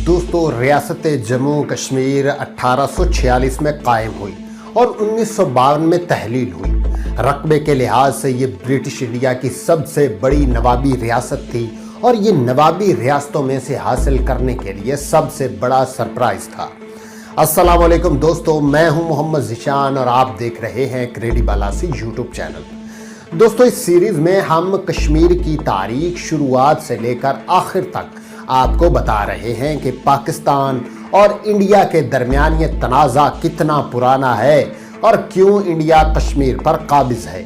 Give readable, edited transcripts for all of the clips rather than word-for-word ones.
दोस्तों, रियासत जम्मू कश्मीर 1846 में कायम हुई और 1952 में तहलील हुई। रकबे के लिहाज से ये ब्रिटिश इंडिया की सबसे बड़ी नवाबी रियासत थी और ये नवाबी रियासतों में से हासिल करने के लिए सबसे बड़ा सरप्राइज था। अस्सलाम वालेकुम दोस्तों, मैं हूं मोहम्मद ज़िशान और आप देख रहे हैं क्रेडिबालासी यूट्यूब चैनल। दोस्तों, इस सीरीज में हम कश्मीर की तारीख शुरुआत से लेकर आखिर तक आपको बता रहे हैं कि पाकिस्तान और इंडिया के दरमियान ये तनाज़ा कितना पुराना है और क्यों इंडिया कश्मीर पर काबिज है।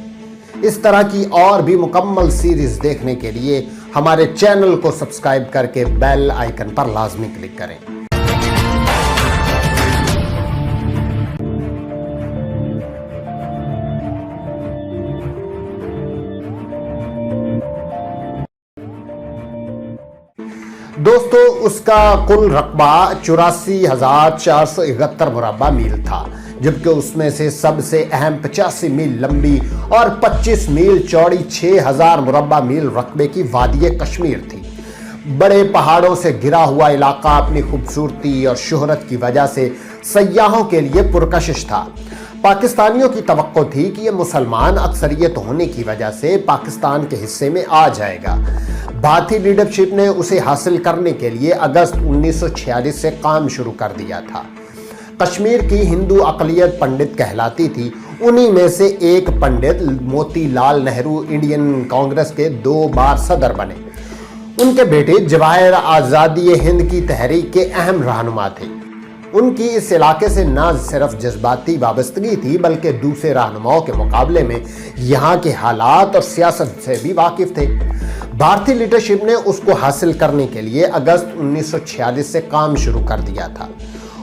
इस तरह की और भी मुकम्मल सीरीज देखने के लिए हमारे चैनल को सब्सक्राइब करके बेल आइकन पर लाजमी क्लिक करें। दोस्तों, उसका कुल रकबा 84,471 मुरब्बा मील था, जबकि उसमें से सबसे अहम 85 मील लंबी और 25 मील चौड़ी 6,000 मुरब्बा मील रकबे की वादी कश्मीर थी। बड़े पहाड़ों से घिरा हुआ इलाका अपनी खूबसूरती और शोहरत की वजह से सयाहों के लिए पुरकशिश था। पाकिस्तानियों की तवक्को थी कि यह मुसलमान अक्सरियत होने की वजह से पाकिस्तान के हिस्से में आ जाएगा। भारतीय लीडरशिप ने उसे हासिल करने के लिए अगस्त 1946 से काम शुरू कर दिया था। कश्मीर की हिंदू अक़लियत पंडित कहलाती थी। उन्हीं में से एक पंडित मोतीलाल नेहरू इंडियन कांग्रेस के 2 बार सदर बने। उनके बेटे जवाहर आज़ादी हिंद की तहरीक के अहम रहनुमा थे। उनकी इस इलाके से न सिर्फ जज्बाती वाबस्तगी थी, बल्कि दूसरे रहनुमाओं के मुकाबले में यहाँ के हालात और सियासत से भी वाकिफ थे। भारतीय लीडरशिप ने उसको हासिल करने के लिए अगस्त 1946 से काम शुरू कर दिया था।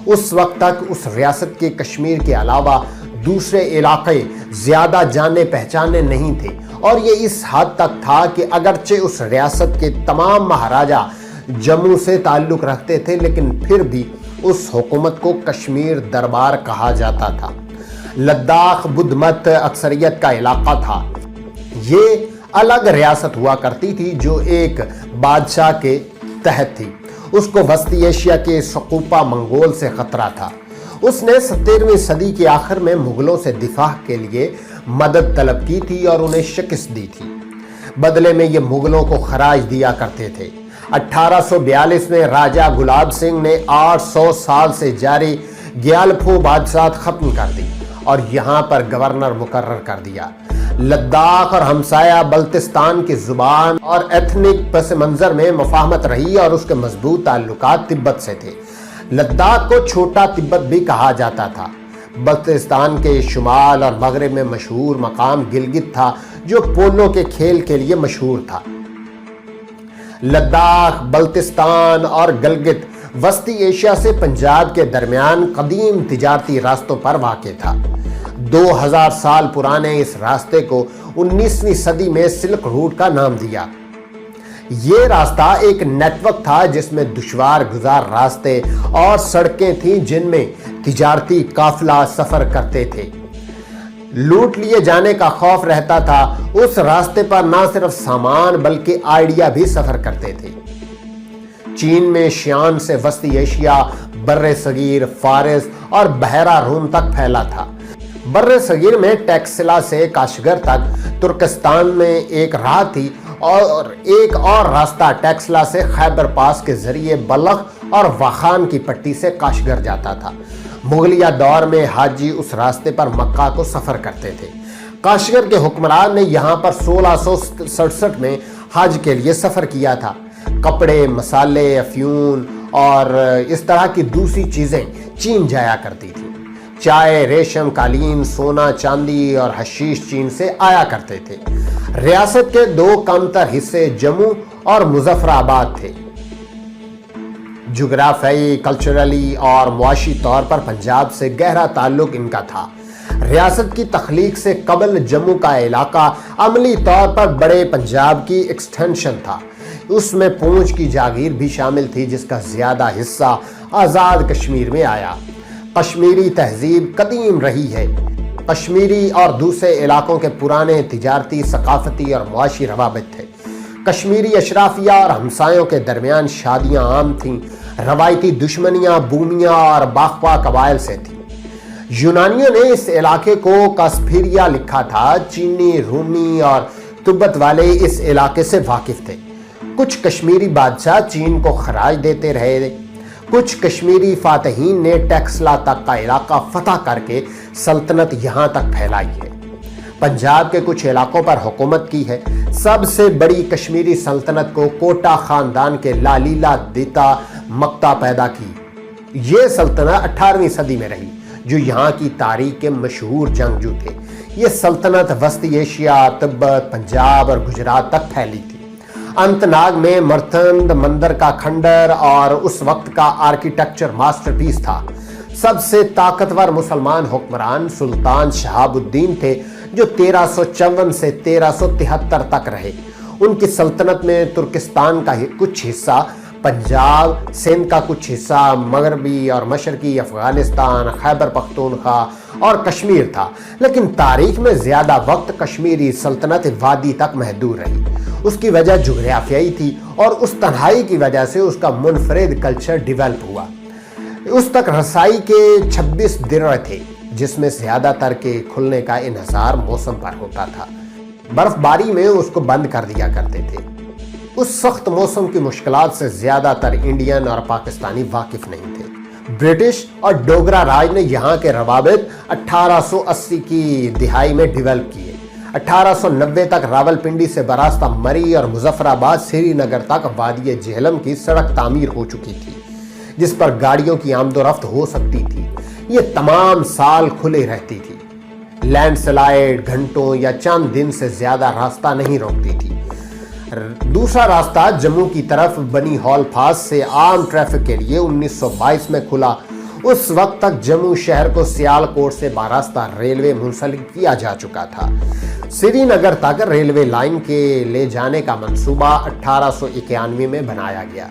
उस वक्त तक उस रियासत के कश्मीर के अलावा दूसरे इलाके ज्यादा जाने पहचाने नहीं थे और ये इस हद तक था कि अगरचे उस रियासत के तमाम महाराजा जम्मू से ताल्लुक रखते थे, लेकिन फिर भी उस हुकूमत को कश्मीर दरबार कहा जाता था। लद्दाख बुद्ध मत अक्सरियत का इलाका था। ये अलग रियासत हुआ करती थी जो एक बादशाह के तहत थी। उसको वस्ती एशिया के सकुपा मंगोल से खतरा था। उसने 17वीं सदी के आखिर में मुगलों से दिफा के लिए मदद तलब की थी और उन्हें शिकस्त दी थी। बदले में ये मुगलों को खराज दिया करते थे। 1842 में राजा गुलाब सिंह ने 800 साल से जारी ग्यालफो बादशाहत खत्म कर दी और यहाँ पर गवर्नर मुकर्रर कर दिया। लद्दाख और हमसाया बल्तिस्तान की जुबान और एथनिक पस मंजर में मुफाहमत रही और उसके मजबूत ताल्लुकात तिब्बत से थे। लद्दाख को छोटा तिब्बत भी कहा जाता था। बल्तिस्तान के शुमाल और मगरब में मशहूर मकाम गिलगित था, जो पोलो के खेल के लिए मशहूर था। लद्दाख, बल्तिस्तान और गिलगित वस्ती एशिया से पंजाब के दरमियान कदीम तिजारती रास्तों पर वाक़ था। 2000 साल पुराने इस रास्ते को 19वीं सदी में सिल्क रूट का नाम दिया। ये रास्ता एक नेटवर्क था जिसमें दुश्वार गुजार रास्ते और सड़कें थीं जिनमें तिजारती काफिला सफर करते थे। लूट लिए जाने का खौफ रहता था। उस रास्ते पर न सिर्फ सामान बल्कि आइडिया भी सफर करते थे। चीन में शियान से वस्ती एशिया, बर्रे सगीर, फारिस और बहरा रूम तक फैला था। बर्रे सगीर में टैक्सिला से काशगर तक तुर्कस्तान में एक राह थी और एक और रास्ता टैक्सिला से खैबर पास के जरिए बलख और वाखान की पट्टी से काशगर जाता था। मुगलिया दौर में हाजी उस रास्ते पर मक्का को सफर करते थे। काशगर के हुक्मरान ने यहाँ पर 1667 में हज के लिए सफर किया था। कपड़े, मसाले, अफ्यून और इस तरह की दूसरी चीजें चीन जाया करती थी। चाय, रेशम, कालीन, सोना, चांदी और हशीश चीन से आया करते थे। रियासत के 2 कमतर हिस्से जम्मू और मुजफ्फराबाद थे। जुग्राफियाई, कल्चरली और मुआशी तौर पर पंजाब से गहरा ताल्लुक इनका था। रियासत की तख्लीक से कबल जम्मू का इलाका अमली तौर पर बड़े पंजाब की एक्सटेंशन था। उसमें पूंछ की जागीर भी शामिल थी, जिसका ज्यादा हिस्सा आज़ाद कश्मीर में आया। कश्मीरी तहजीब कदीम रही है। कश्मीरी और दूसरे इलाकों के पुराने तिजारती, सकाफती और मुआशी रवाबित थे। कश्मीरी अशराफिया और हमसायों के दरमियान शादियां आम थीं। रवायती दुश्मनियां बूमिया और बाख्वा कबाइल से थी। यूनानियों ने इस इलाके को कास्पीरिया लिखा था। चीनी, रूमी और तिब्बत वाले इस इलाके से वाकिफ थे। कुछ कश्मीरी बादशाह चीन को खराज देते रहे। कुछ कश्मीरी फातहीन ने टेक्सला तक का इलाका फतह करके सल्तनत यहां तक फैलाई है। पंजाब के कुछ इलाकों पर हुकूमत की है। सबसे बड़ी कश्मीरी सल्तनत को कोटा खानदान के लालीला दिता मक्ता पैदा की। ये सल्तनत 18वीं सदी में रही, जो यहाँ की तारीख के मशहूर जंगजू थे। ये सल्तनत वस्ती एशिया, तिब्बत, पंजाब और गुजरात तक फैली थी। अनंतनाग में मर्तंद मंदिर का खंडर और उस वक्त का आर्किटेक्चर मास्टरपीस था। सबसे ताकतवर मुसलमान हुक्मरान सुल्तान शहाबुद्दीन थे, जो 1354 से 1373 तक रहे। उनकी सल्तनत में तुर्किस्तान का कुछ हिस्सा, पंजाब, सिंध का कुछ हिस्सा, मगरबी और मशरकी अफगानिस्तान, खैबर पख्तूनख्वा और कश्मीर था। लेकिन तारीख में ज्यादा वक्त कश्मीरी सल्तनत वादी तक महदूद रही। उसकी वजह जुग्राफियाई थी और उस तन्हाई की वजह से उसका मुनफरिद कल्चर डेवलप हुआ। उस तक रसाई के 26 दिर थे, जिसमें ज्यादातर के खुलने का इन्हिसार मौसम पर होता था। बर्फबारी में उसको बंद कर दिया करते थे। उस सख्त मौसम की मुश्किलात से ज्यादातर इंडियन और पाकिस्तानी वाकिफ नहीं थे। ब्रिटिश और डोगरा राज ने यहाँ के रवाबित 1880 की दिहाई में डेवलप किए। 1890 तक रावलपिंडी से बरास्ता मरी और मुजफ्फराबाद श्रीनगर तक वादी झेलम की सड़क तामीर हो चुकी थी, जिस पर गाड़ियों की आमदोरफ्त हो सकती थी। ये तमाम साल खुले रहती थी। लैंडस्लाइड घंटों या चंद दिन से ज्यादा रास्ता नहीं रोकती थी। दूसरा रास्ता जम्मू की तरफ बनी हॉल पास से आम ट्रैफिक के लिए 1922 में खुला। उस वक्त तक जम्मू शहर को सियालकोट से बारास्ता रेलवे मुंसलिक किया जा चुका था। श्रीनगर तक रेलवे लाइन के ले जाने का मंसूबा 1891 में बनाया गया।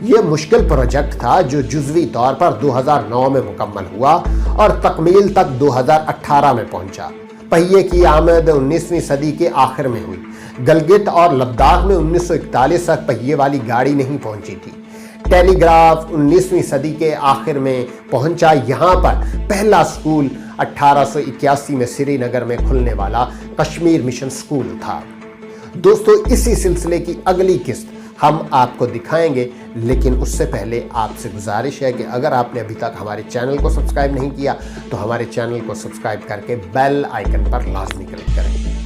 यह मुश्किल प्रोजेक्ट था, जो जुज़वी तौर पर 2009 में मुकम्मल हुआ और तकमील तक 2018 में पहुंचा। पहिए की आमद 19वीं सदी के आखिर में हुई। गलगित और लद्दाख में 1941 तक पहिए वाली गाड़ी नहीं पहुंची थी। टेलीग्राफ 19वीं सदी के आखिर में पहुंचा। यहाँ पर पहला स्कूल 1881 में श्रीनगर में खुलने वाला कश्मीर मिशन स्कूल था। दोस्तों, इसी सिलसिले की अगली किस्त हम आपको दिखाएंगे, लेकिन उससे पहले आपसे गुजारिश है कि अगर आपने अभी तक हमारे चैनल को सब्सक्राइब नहीं किया तो हमारे चैनल को सब्सक्राइब करके बेल आइकन पर लाजमी क्लिक करें।